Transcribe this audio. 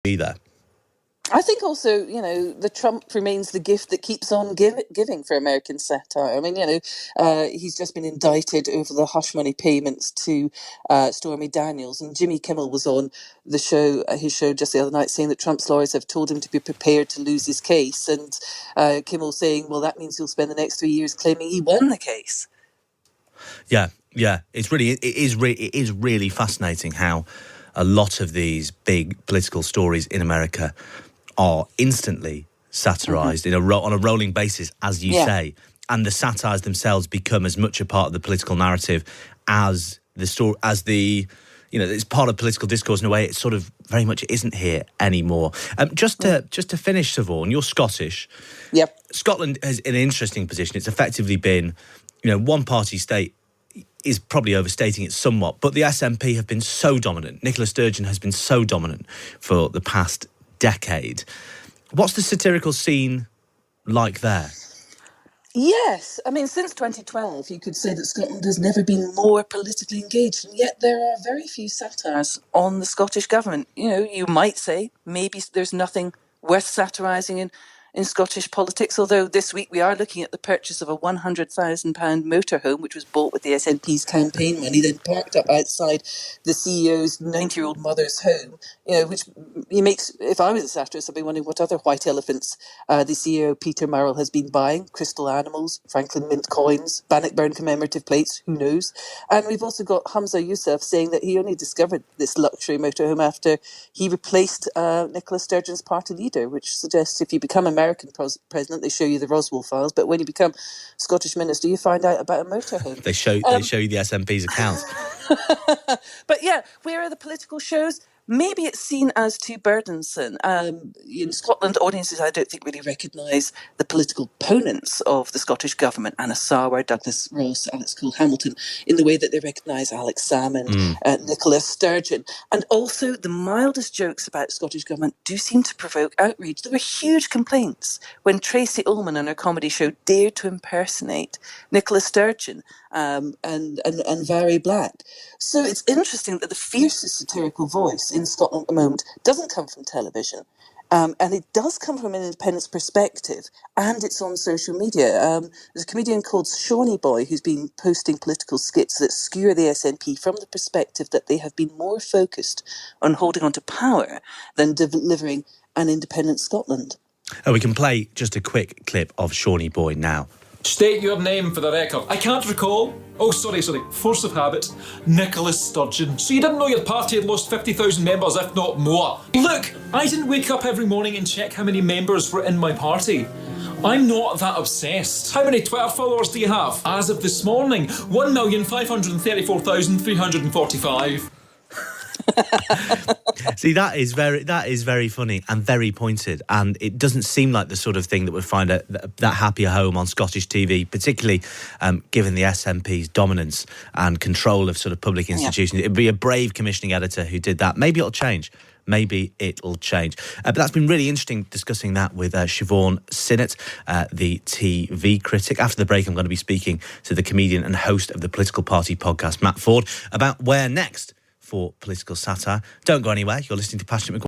be there. I think also, the Trump remains the gift that keeps on giving for American satire. I mean, he's just been indicted over the hush money payments to Stormy Daniels, and Jimmy Kimmel was on his show just the other night, saying that Trump's lawyers have told him to be prepared to lose his case, and Kimmel saying, well, that means he'll spend the next 3 years claiming he won the case. Yeah, it is really fascinating how a lot of these big political stories in America are instantly satirised on a rolling basis, as you say, and the satires themselves become as much a part of the political narrative as the story, it's part of political discourse in a way. It sort of very much isn't here anymore. Just to finish, Siobhan, you're Scottish. Yep. Scotland is in an interesting position. It's effectively been, one-party state is probably overstating it somewhat, but the SNP have been so dominant. Nicola Sturgeon has been so dominant for the past decade. What's the satirical scene like there? Yes, I mean, since 2012, you could say that Scotland has never been more politically engaged, and yet there are very few satires on the Scottish government. You might say maybe there's nothing worth satirising in Scottish politics, although this week we are looking at the purchase of a £100,000 motorhome, which was bought with the SNP's campaign money, then parked up outside the CEO's 90-year-old mother's home, which makes, if I was a satirist, I'd be wondering what other white elephants the CEO Peter Murrell has been buying: crystal animals, Franklin Mint coins, Bannockburn commemorative plates, who knows? And we've also got Hamza Yousaf saying that he only discovered this luxury motorhome after he replaced Nicola Sturgeon's party leader, which suggests if you become American president, they show you the Roswell files, but when you become Scottish minister, you find out about a motorhome. They show you the SNP's accounts. But yeah, where are the political shows? Maybe it's seen as too burdensome. In Scotland, audiences, I don't think, really recognise the political opponents of the Scottish government, Anna Sarwar, Douglas Ross, Alex Cole-Hamilton, in the way that they recognise Alex Salmond, Nicola Sturgeon. And also, the mildest jokes about the Scottish government do seem to provoke outrage. There were huge complaints when Tracy Ullman on her comedy show dared to impersonate Nicola Sturgeon and Vary Black. So it's interesting that the fiercest satirical voice in Scotland at the moment doesn't come from television, and it does come from an independent perspective, and it's on social media. There's a comedian called Shawnee Boy who's been posting political skits that skewer the SNP from the perspective that they have been more focused on holding on to power than delivering an independent Scotland. We can play just a quick clip of Shawnee Boy now. State your name for the record. I can't recall. Oh, sorry. Force of habit. Nicola Sturgeon. So you didn't know your party had lost 50,000 members, if not more? Look, I didn't wake up every morning and check how many members were in my party. I'm not that obsessed. How many Twitter followers do you have? As of this morning, 1,534,345. See, that is very funny and very pointed, and it doesn't seem like the sort of thing that would find that happier home on Scottish TV, particularly given the SNP's dominance and control of sort of public institutions. It'd be a brave commissioning editor who did that. Maybe it'll change. But that's been really interesting discussing that with Siobhan Sinnott, the TV critic. After the break, I'm going to be speaking to the comedian and host of the Political Party podcast, Matt Ford, about where next for political satire. Don't go anywhere. You're listening to Passionate